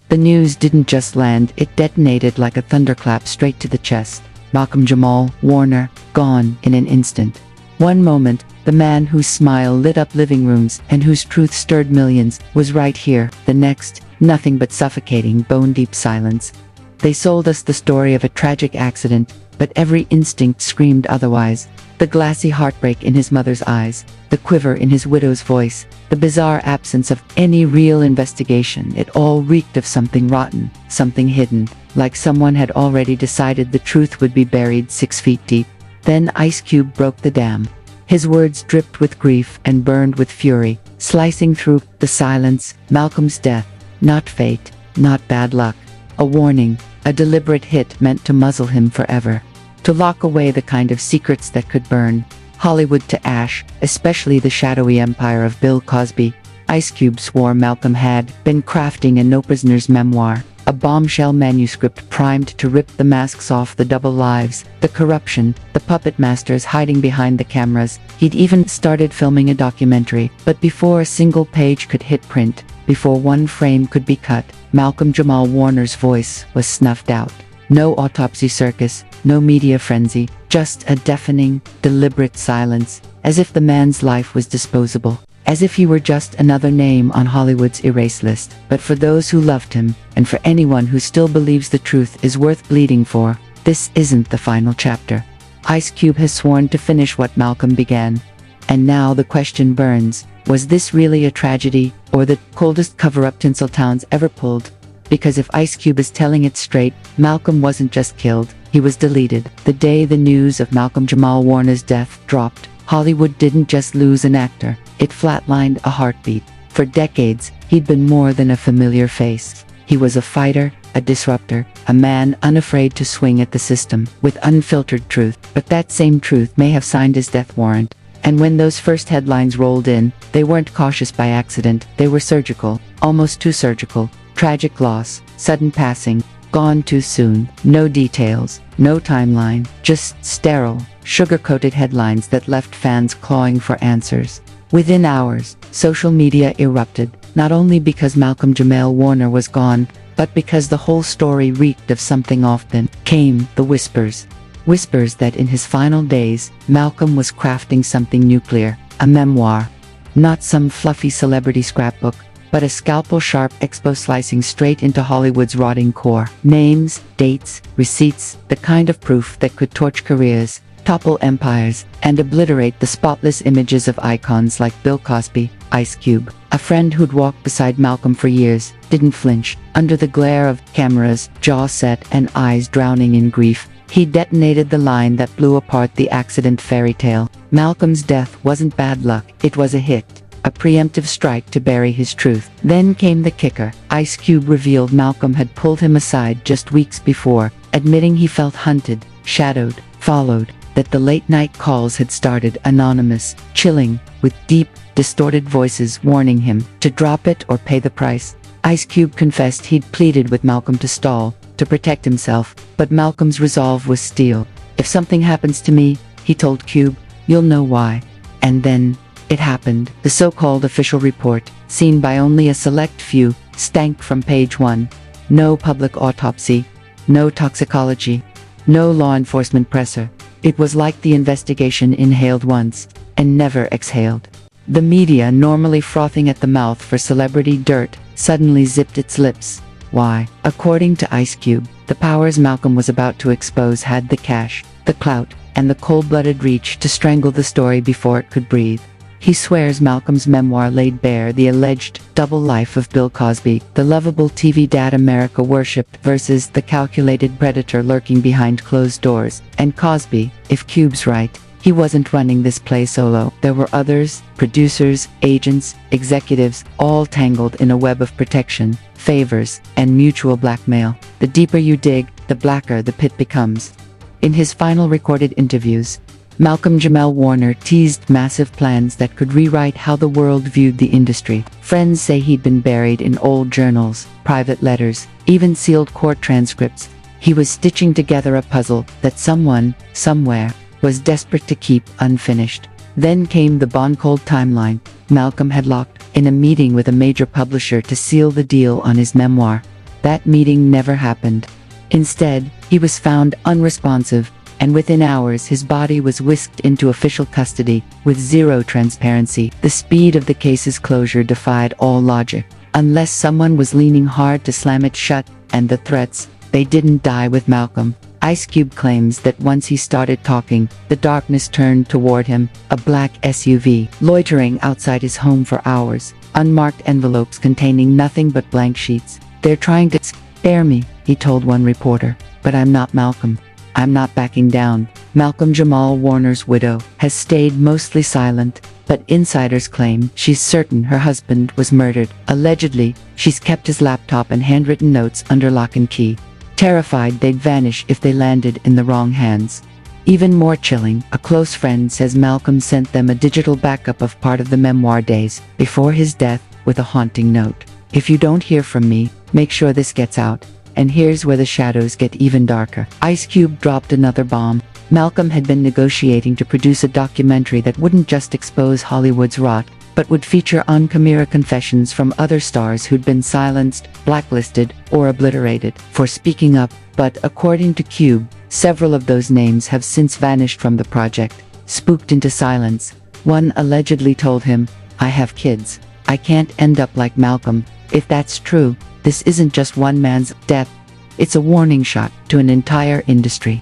The news didn't just land, it detonated like a thunderclap straight to the chest. Malcolm-Jamal Warner, gone in an instant. One moment, the man whose smile lit up living rooms and whose truth stirred millions was right here. The next, nothing but suffocating, bone-deep silence. They sold us the story of a tragic accident, but every instinct screamed otherwise. The glassy heartbreak in his mother's eyes, the quiver in his widow's voice, the bizarre absence of any real investigation, it all reeked of something rotten, something hidden, like someone had already decided the truth would be buried 6 feet deep. Then Ice Cube broke the dam. His words dripped with grief and burned with fury, slicing through the silence. Malcolm's death, not fate, not bad luck. A warning, a deliberate hit meant to muzzle him forever. To lock away the kind of secrets that could burn Hollywood to ash, especially the shadowy empire of Bill Cosby. Ice Cube swore Malcolm had been crafting a no prisoner's memoir, a bombshell manuscript primed to rip the masks off the double lives, the corruption, the puppet masters hiding behind the cameras. He'd even started filming a documentary, but before a single page could hit print, before one frame could be cut, Malcolm-Jamal Warner's voice was snuffed out. No autopsy circus, no media frenzy, just a deafening, deliberate silence, as if the man's life was disposable, as if he were just another name on Hollywood's erase list. But for those who loved him, and for anyone who still believes the truth is worth bleeding for, this isn't the final chapter. Ice Cube has sworn to finish what Malcolm began. And now the question burns, was this really a tragedy, or the coldest cover-up Tinseltown's ever pulled? Because if Ice Cube is telling it straight, Malcolm wasn't just killed, he was deleted. The day the news of Malcolm-Jamal Warner's death dropped, Hollywood didn't just lose an actor, it flatlined a heartbeat. For decades, he'd been more than a familiar face. He was a fighter, a disruptor, a man unafraid to swing at the system, with unfiltered truth. But that same truth may have signed his death warrant. And when those first headlines rolled in, they weren't cautious by accident, they were surgical, almost too surgical. Tragic loss, sudden passing, gone too soon. No details, no timeline, just sterile, sugar-coated headlines that left fans clawing for answers. Within hours, social media erupted, not only because Malcolm-Jamal Warner was gone, but because the whole story reeked of something off. Then came the whispers. Whispers that in his final days, Malcolm was crafting something nuclear, a memoir. Not some fluffy celebrity scrapbook, but a scalpel-sharp expo slicing straight into Hollywood's rotting core. Names, dates, receipts, the kind of proof that could torch careers, topple empires, and obliterate the spotless images of icons like Bill Cosby. Ice Cube, a friend who'd walked beside Malcolm for years, didn't flinch. Under the glare of cameras, jaw set and eyes drowning in grief, he detonated the line that blew apart the accident fairy tale. Malcolm's death wasn't bad luck, it was a hit. A preemptive strike to bury his truth. Then came the kicker. Ice Cube revealed Malcolm had pulled him aside just weeks before, admitting he felt hunted, shadowed, followed, that the late-night calls had started anonymous, chilling, with deep, distorted voices warning him to drop it or pay the price. Ice Cube confessed he'd pleaded with Malcolm to stall, to protect himself, but Malcolm's resolve was steel. If something happens to me, he told Cube, you'll know why. And then, it happened. The so-called official report, seen by only a select few, stank from page one. No public autopsy, no toxicology, no law enforcement presser. It was like the investigation inhaled once, and never exhaled. The media, normally frothing at the mouth for celebrity dirt, suddenly zipped its lips. Why? According to Ice Cube, the powers Malcolm was about to expose had the cash, the clout, and the cold-blooded reach to strangle the story before it could breathe. He swears Malcolm's memoir laid bare the alleged double life of Bill Cosby, the lovable TV dad America worshipped versus the calculated predator lurking behind closed doors. And Cosby, if Cube's right, he wasn't running this play solo. There were others, producers, agents, executives, all tangled in a web of protection, favors, and mutual blackmail. The deeper you dig, the blacker the pit becomes. In his final recorded interviews, Malcolm-Jamal Warner teased massive plans that could rewrite how the world viewed the industry. Friends say he'd been buried in old journals, private letters, even sealed court transcripts. He was stitching together a puzzle that someone, somewhere, was desperate to keep unfinished. Then came the bone-cold timeline. Malcolm had locked in a meeting with a major publisher to seal the deal on his memoir. That meeting never happened. Instead, he was found unresponsive, and within hours his body was whisked into official custody, with zero transparency. The speed of the case's closure defied all logic. Unless someone was leaning hard to slam it shut, and the threats, they didn't die with Malcolm. Ice Cube claims that once he started talking, the darkness turned toward him, a black SUV, loitering outside his home for hours, unmarked envelopes containing nothing but blank sheets. "They're trying to scare me," he told one reporter, "but I'm not Malcolm. I'm not backing down." Malcolm-Jamal Warner's widow has stayed mostly silent, but insiders claim she's certain her husband was murdered. Allegedly, she's kept his laptop and handwritten notes under lock and key, terrified they'd vanish if they landed in the wrong hands. Even more chilling, a close friend says Malcolm sent them a digital backup of part of the memoir days before his death with a haunting note. "If you don't hear from me, make sure this gets out. And here's where the shadows get even darker." Ice Cube dropped another bomb. Malcolm had been negotiating to produce a documentary that wouldn't just expose Hollywood's rot, but would feature on-camera confessions from other stars who'd been silenced, blacklisted, or obliterated for speaking up. But according to Cube, several of those names have since vanished from the project, spooked into silence. One allegedly told him, "I have kids. I can't end up like Malcolm." If that's true, this isn't just one man's death. It's a warning shot to an entire industry.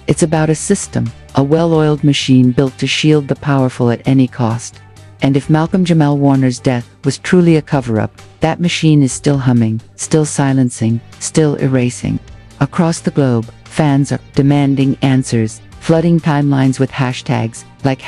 It's about a system, a well-oiled machine built to shield the powerful at any cost. And if Malcolm-Jamal Warner's death was truly a cover-up, that machine is still humming, still silencing, still erasing. Across the globe, fans are demanding answers, flooding timelines with hashtags like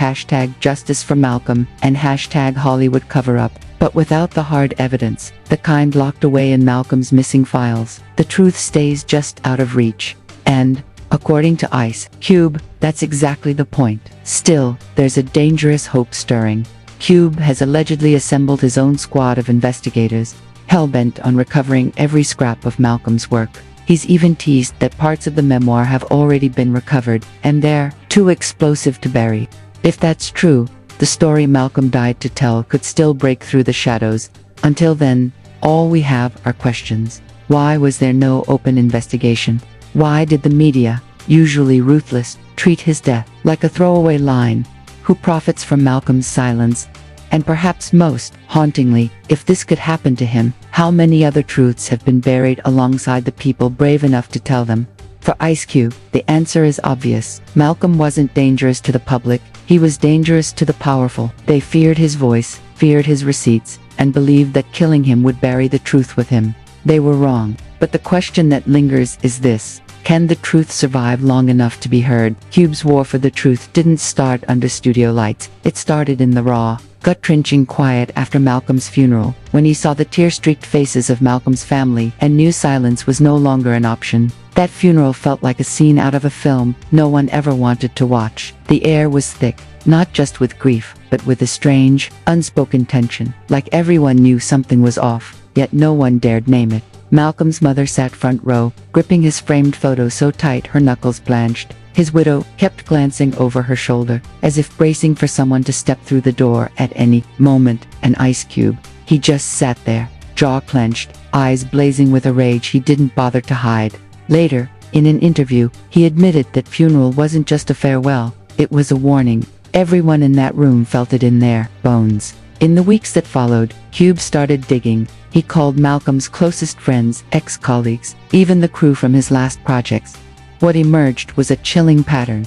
#Justice for Malcolm and #Hollywood Cover-Up. But without the hard evidence, the kind locked away in Malcolm's missing files, the truth stays just out of reach. And, according to Ice Cube, that's exactly the point. Still, there's a dangerous hope stirring. Cube has allegedly assembled his own squad of investigators, hell-bent on recovering every scrap of Malcolm's work. He's even teased that parts of the memoir have already been recovered, and they're too explosive to bury. If that's true, the story Malcolm died to tell could still break through the shadows. Until then, all we have are questions. Why was there no open investigation? Why did the media, usually ruthless, treat his death like a throwaway line? Who profits from Malcolm's silence? And perhaps most hauntingly, if this could happen to him, how many other truths have been buried alongside the people brave enough to tell them? For Ice Cube, the answer is obvious. Malcolm wasn't dangerous to the public, he was dangerous to the powerful. They feared his voice, feared his receipts, and believed that killing him would bury the truth with him. They were wrong. But the question that lingers is this: can the truth survive long enough to be heard? Cube's war for the truth didn't start under studio lights. It started in the raw, gut-wrenching quiet after Malcolm's funeral, when he saw the tear-streaked faces of Malcolm's family and knew silence was no longer an option. That funeral felt like a scene out of a film no one ever wanted to watch. The air was thick, not just with grief, but with a strange, unspoken tension, like everyone knew something was off, yet no one dared name it. Malcolm's mother sat front row, gripping his framed photo so tight her knuckles blanched. His widow kept glancing over her shoulder, as if bracing for someone to step through the door at any moment. And Ice Cube, he just sat there, jaw clenched, eyes blazing with a rage he didn't bother to hide. Later, in an interview, he admitted that funeral wasn't just a farewell, it was a warning. Everyone in that room felt it in their bones. In the weeks that followed, Cube started digging. He called Malcolm's closest friends, ex-colleagues, even the crew from his last projects. What emerged was a chilling pattern.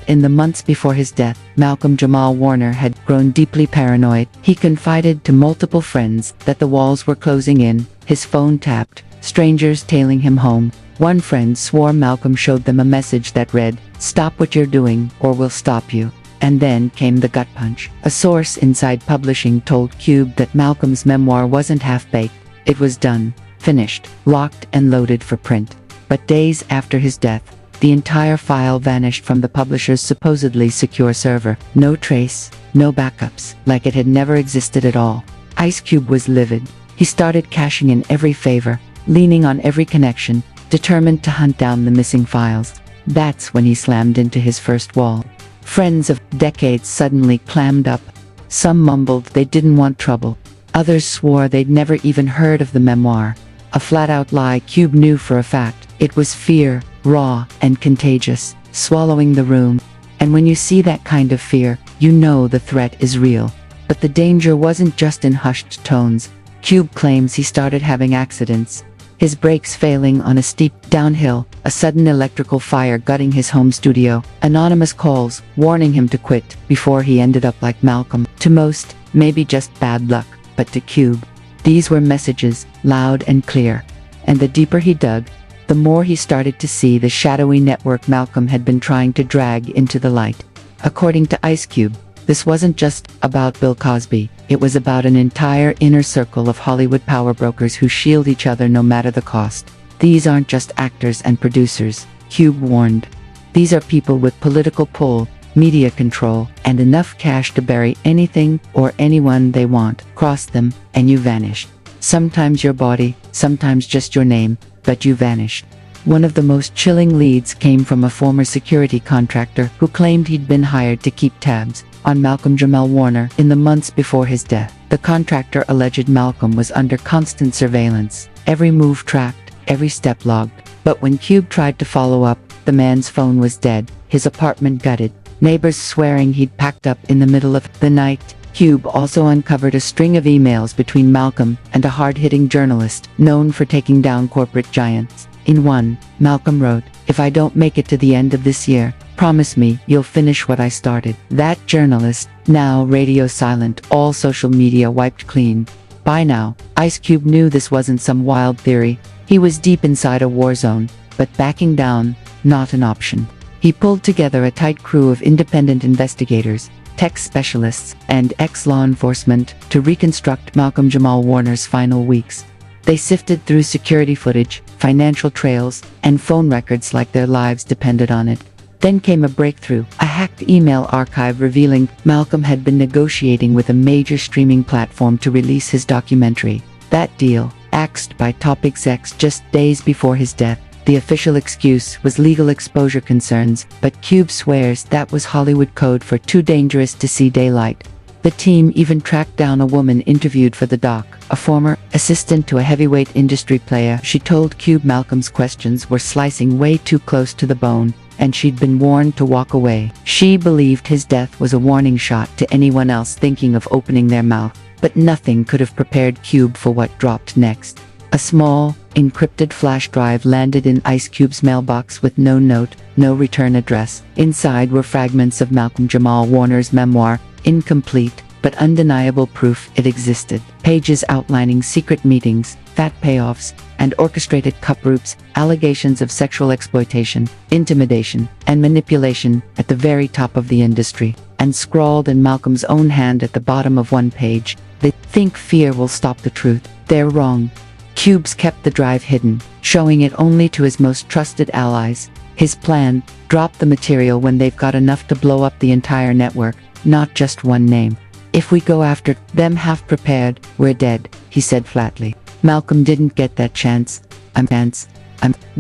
In the months before his death, Malcolm-Jamal Warner had grown deeply paranoid. He confided to multiple friends that the walls were closing in, his phone tapped, strangers tailing him home. One friend swore Malcolm showed them a message that read, "Stop what you're doing, or we'll stop you." And then came the gut punch. A source inside publishing told Cube that Malcolm's memoir wasn't half-baked. It was done, finished, locked and loaded for print. But days after his death, the entire file vanished from the publisher's supposedly secure server. No trace, no backups, like it had never existed at all. Ice Cube was livid. He started cashing in every favor, leaning on every connection, determined to hunt down the missing files. That's when he slammed into his first wall. Friends of decades suddenly clammed up. Some mumbled they didn't want trouble. Others swore they'd never even heard of the memoir. A flat-out lie Cube knew for a fact. It was fear, raw and contagious, swallowing the room. And when you see that kind of fear, you know the threat is real. But the danger wasn't just in hushed tones. Cube claims he started having accidents. His brakes failing on a steep downhill, a sudden electrical fire gutting his home studio, anonymous calls warning him to quit before he ended up like Malcolm. To most, maybe just bad luck, but to Cube, these were messages, loud and clear. And the deeper he dug, the more he started to see the shadowy network Malcolm had been trying to drag into the light. According to Ice Cube, this wasn't just about Bill Cosby, it was about an entire inner circle of Hollywood power brokers who shield each other no matter the cost. These aren't just actors and producers, Cube warned. These are people with political pull, media control, and enough cash to bury anything or anyone they want. Cross them, and you vanished. Sometimes your body, sometimes just your name, but you vanished. One of the most chilling leads came from a former security contractor who claimed he'd been hired to keep tabs on Malcolm-Jamal Warner in the months before his death. The contractor alleged Malcolm was under constant surveillance, every move tracked, every step logged. But when Cube tried to follow up, the man's phone was dead, his apartment gutted, neighbors swearing he'd packed up in the middle of the night. Cube also uncovered a string of emails between Malcolm and a hard-hitting journalist known for taking down corporate giants. In one, Malcolm wrote, "If I don't make it to the end of this year, promise me you'll finish what I started." That journalist, now radio silent, all social media wiped clean. By now, Ice Cube knew this wasn't some wild theory. He was deep inside a war zone, but backing down, not an option. He pulled together a tight crew of independent investigators, tech specialists, and ex-law enforcement to reconstruct Malcolm-Jamal Warner's final weeks. They sifted through security footage, financial trails, and phone records like their lives depended on it. Then came a breakthrough, a hacked email archive revealing Malcolm had been negotiating with a major streaming platform to release his documentary. That deal, axed by top execs just days before his death. The official excuse was legal exposure concerns, but Cube swears that was Hollywood code for too dangerous to see daylight. The team even tracked down a woman interviewed for the doc, a former assistant to a heavyweight industry player. She told Cube Malcolm's questions were slicing way too close to the bone, and she'd been warned to walk away. She believed his death was a warning shot to anyone else thinking of opening their mouth, but nothing could have prepared Cube for what dropped next. A small, encrypted flash drive landed in Ice Cube's mailbox with no note, no return address. Inside were fragments of Malcolm-Jamal Warner's memoir, incomplete, but undeniable proof it existed. Pages outlining secret meetings, fat payoffs, and orchestrated cup groups, allegations of sexual exploitation, intimidation, and manipulation at the very top of the industry. And scrawled in Malcolm's own hand at the bottom of one page, "They think fear will stop the truth. They're wrong." Cubes kept the drive hidden, showing it only to his most trusted allies. His plan, drop the material when they've got enough to blow up the entire network, not just one name. "If we go after them half prepared, we're dead," he said flatly. Malcolm didn't get that chance. I'm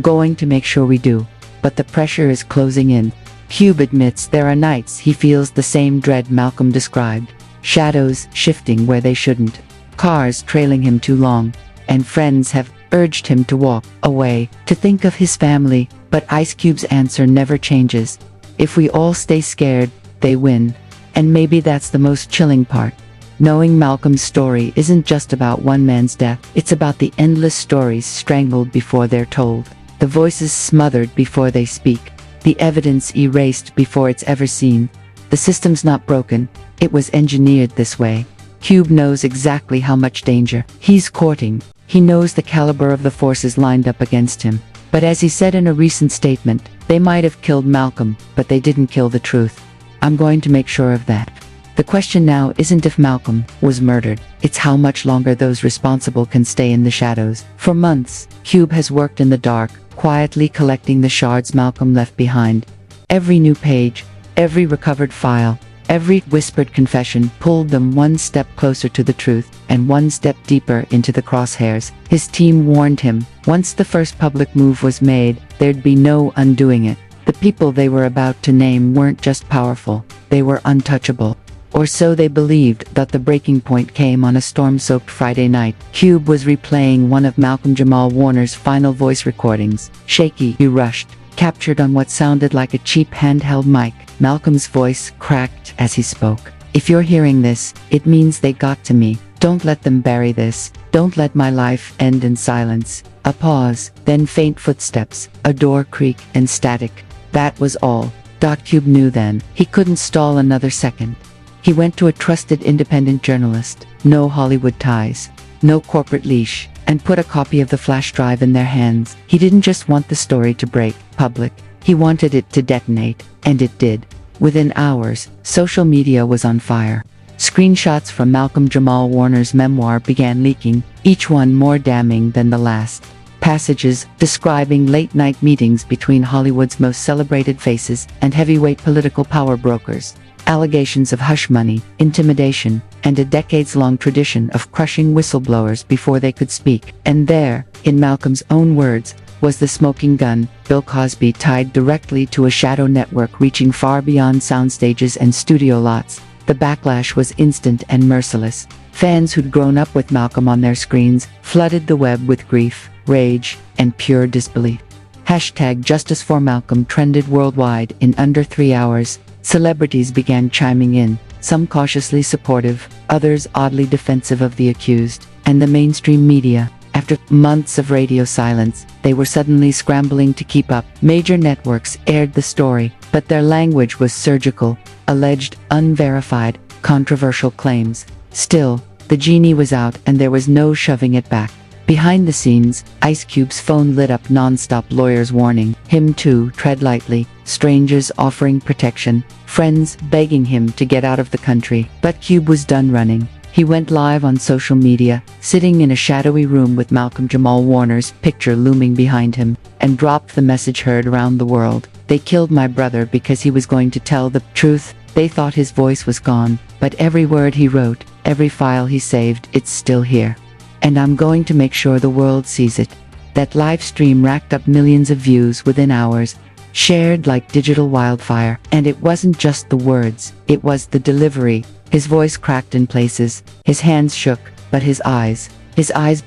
going to make sure we do. But the pressure is closing in. Cube admits there are nights he feels the same dread Malcolm described. Shadows shifting where they shouldn't. Cars trailing him too long. And friends have urged him to walk away, to think of his family, but Ice Cube's answer never changes. If we all stay scared, they win. And maybe that's the most chilling part. Knowing Malcolm's story isn't just about one man's death, it's about the endless stories strangled before they're told, the voices smothered before they speak, the evidence erased before it's ever seen. The system's not broken, it was engineered this way. Cube knows exactly how much danger he's courting. He knows the caliber of the forces lined up against him. But as he said in a recent statement, they might have killed Malcolm, but they didn't kill the truth. I'm going to make sure of that. The question now isn't if Malcolm was murdered, it's how much longer those responsible can stay in the shadows. For months, Cube has worked in the dark, quietly collecting the shards Malcolm left behind. Every new page, every recovered file, every whispered confession pulled them one step closer to the truth, and one step deeper into the crosshairs. His team warned him, once the first public move was made, there'd be no undoing it. The people they were about to name weren't just powerful, they were untouchable. Or so they believed, that the breaking point came on a storm-soaked Friday night. Cube was replaying one of Malcolm-Jamal Warner's final voice recordings. Shaky, he rushed, captured on what sounded like a cheap handheld mic. Malcolm's voice cracked as he spoke. "If you're hearing this, it means they got to me. Don't let them bury this. Don't let my life end in silence." A pause, then faint footsteps, a door creak, and static. That was all. Cube knew then. He couldn't stall another second. He went to a trusted independent journalist, no Hollywood ties, no corporate leash, and put a copy of the flash drive in their hands. He didn't just want the story to break public. He wanted it to detonate, and it did. Within hours, social media was on fire. Screenshots from Malcolm-Jamal Warner's memoir began leaking, each one more damning than the last. Passages describing late-night meetings between Hollywood's most celebrated faces and heavyweight political power brokers. Allegations of hush money, intimidation, and a decades-long tradition of crushing whistleblowers before they could speak. And there, in Malcolm's own words, was the smoking gun, Bill Cosby, tied directly to a shadow network reaching far beyond soundstages and studio lots. The backlash was instant and merciless. Fans who'd grown up with Malcolm on their screens flooded the web with grief, rage, and pure disbelief. Hashtag Justice for Malcolm trended worldwide in under 3 hours. Celebrities began chiming in, some cautiously supportive, others oddly defensive of the accused, and the mainstream media. After months of radio silence, they were suddenly scrambling to keep up. Major networks aired the story, but their language was surgical, alleged, unverified, controversial claims. Still, the genie was out and there was no shoving it back. Behind the scenes, Ice Cube's phone lit up non-stop, lawyers warning him to tread lightly, strangers offering protection, friends begging him to get out of the country. But Cube was done running. He went live on social media, sitting in a shadowy room with Malcolm-Jamal Warner's picture looming behind him, and dropped the message heard around the world. "They killed my brother because he was going to tell the truth. They thought his voice was gone, but every word he wrote, every file he saved, it's still here. And I'm going to make sure the world sees it." That live stream racked up millions of views within hours, shared like digital wildfire. And it wasn't just the words, it was the delivery. His voice cracked in places, his hands shook, but his eyes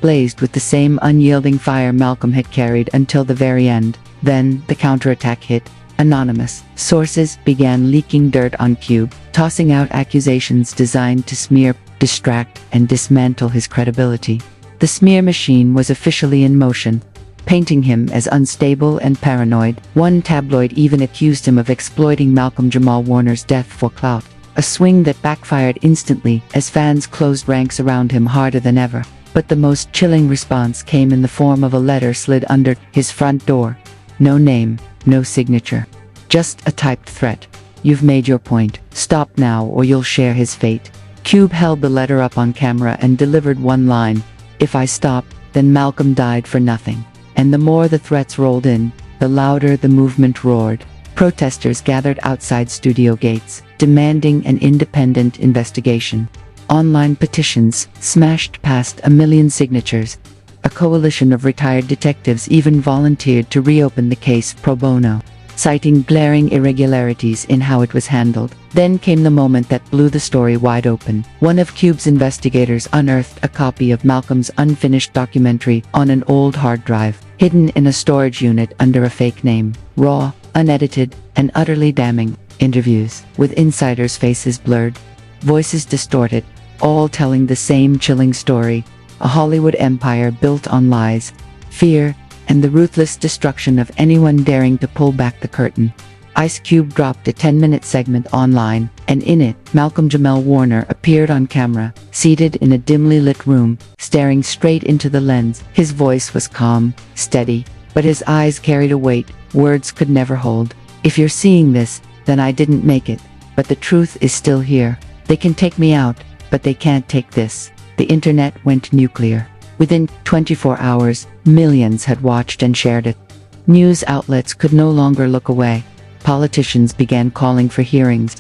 blazed with the same unyielding fire Malcolm had carried until the very end. Then, the counterattack hit. Anonymous sources began leaking dirt on Cube, tossing out accusations designed to smear, distract, and dismantle his credibility. The smear machine was officially in motion, painting him as unstable and paranoid. One tabloid even accused him of exploiting Malcolm-Jamal Warner's death for clout, a swing that backfired instantly as fans closed ranks around him harder than ever. But the most chilling response came in the form of a letter slid under his front door. No name, no signature, just a typed threat. "You've made your point. Stop now or you'll share his fate." Cube held the letter up on camera and delivered one line: "If I stop, then Malcolm died for nothing." And the more the threats rolled in, the louder the movement roared. Protesters gathered outside studio gates, demanding an independent investigation. Online petitions smashed past 1 million signatures. A coalition of retired detectives even volunteered to reopen the case pro bono, citing glaring irregularities in how it was handled. Then came the moment that blew the story wide open. One of Cube's investigators unearthed a copy of Malcolm's unfinished documentary on an old hard drive, hidden in a storage unit under a fake name. Raw, unedited, and utterly damning interviews, with insiders' faces blurred, voices distorted, all telling the same chilling story: a Hollywood empire built on lies, fear, and the ruthless destruction of anyone daring to pull back the curtain. Ice Cube dropped a 10-minute segment online, and in it, Malcolm-Jamal Warner appeared on camera, seated in a dimly lit room, staring straight into the lens. His voice was calm, steady, but his eyes carried a weight words could never hold. "If you're seeing this, then I didn't make it, but the truth is still here. They can take me out, but they can't take this." The internet went nuclear. Within 24 hours, millions had watched and shared it. News outlets could no longer look away. Politicians began calling for hearings.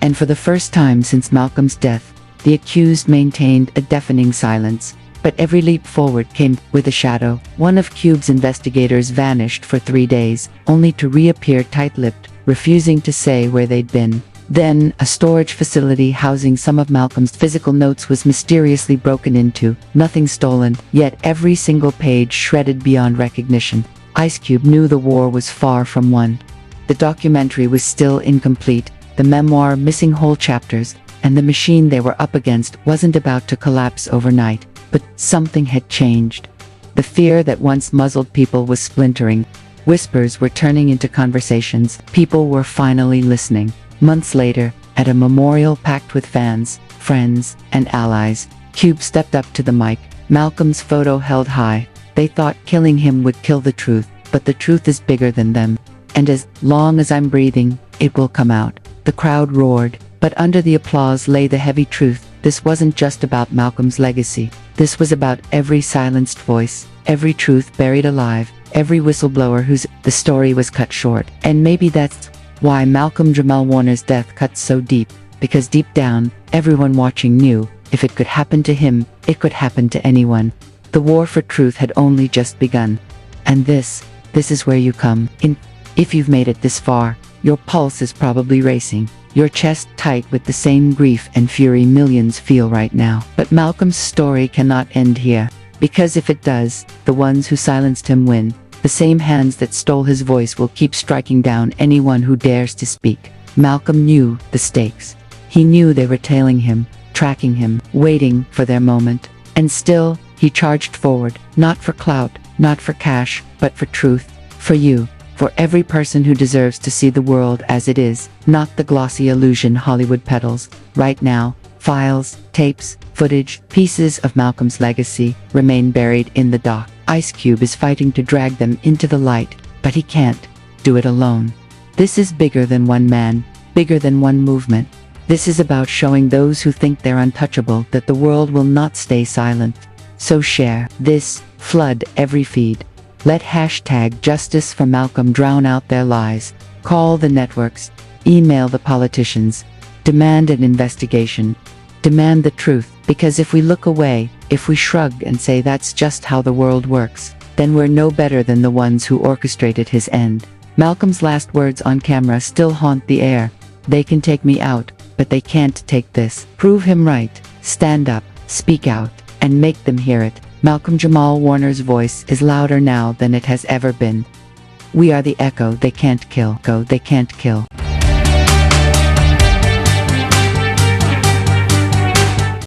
And for the first time since Malcolm's death, the accused maintained a deafening silence. But every leap forward came with a shadow. One of Cube's investigators vanished for 3 days, only to reappear tight-lipped, refusing to say where they'd been. Then, a storage facility housing some of Malcolm's physical notes was mysteriously broken into, nothing stolen, yet every single page shredded beyond recognition. Ice Cube knew the war was far from won. The documentary was still incomplete, the memoir missing whole chapters, and the machine they were up against wasn't about to collapse overnight. But something had changed. The fear that once muzzled people was splintering. Whispers were turning into conversations. People were finally listening. Months later, at a memorial packed with fans, friends, and allies, Cube stepped up to the mic, Malcolm's photo held high. They thought killing him would kill the truth, but the truth is bigger than them. And as long as I'm breathing, it will come out. The crowd roared, but under the applause lay the heavy truth. This wasn't just about Malcolm's legacy. This was about every silenced voice, every truth buried alive, every whistleblower the story was cut short. And maybe that's why Malcolm-Jamal Warner's death cut so deep, because deep down, everyone watching knew, if it could happen to him, it could happen to anyone. The war for truth had only just begun. And this is where you come in. If you've made it this far, your pulse is probably racing, your chest tight with the same grief and fury millions feel right now. But Malcolm's story cannot end here, because if it does, the ones who silenced him win. The same hands that stole his voice will keep striking down anyone who dares to speak. Malcolm knew the stakes. He knew they were tailing him, tracking him, waiting for their moment. And still, he charged forward, not for clout, not for cash, but for truth, for you, for every person who deserves to see the world as it is, not the glossy illusion Hollywood peddles. Right now, files, tapes, footage, pieces of Malcolm's legacy remain buried in the dock. Ice Cube is fighting to drag them into the light, but he can't do it alone. This is bigger than one man, bigger than one movement. This is about showing those who think they're untouchable that the world will not stay silent. So share this, flood every feed. Let #Justice for Malcolm drown out their lies. Call the networks, email the politicians, demand an investigation. Demand the truth, because if we look away, if we shrug and say that's just how the world works, then we're no better than the ones who orchestrated his end. Malcolm's last words on camera still haunt the air. They can take me out, but they can't take this. Prove him right, stand up, speak out, and make them hear it. Malcolm-Jamal Warner's voice is louder now than it has ever been. We are the echo they can't kill. They can't kill.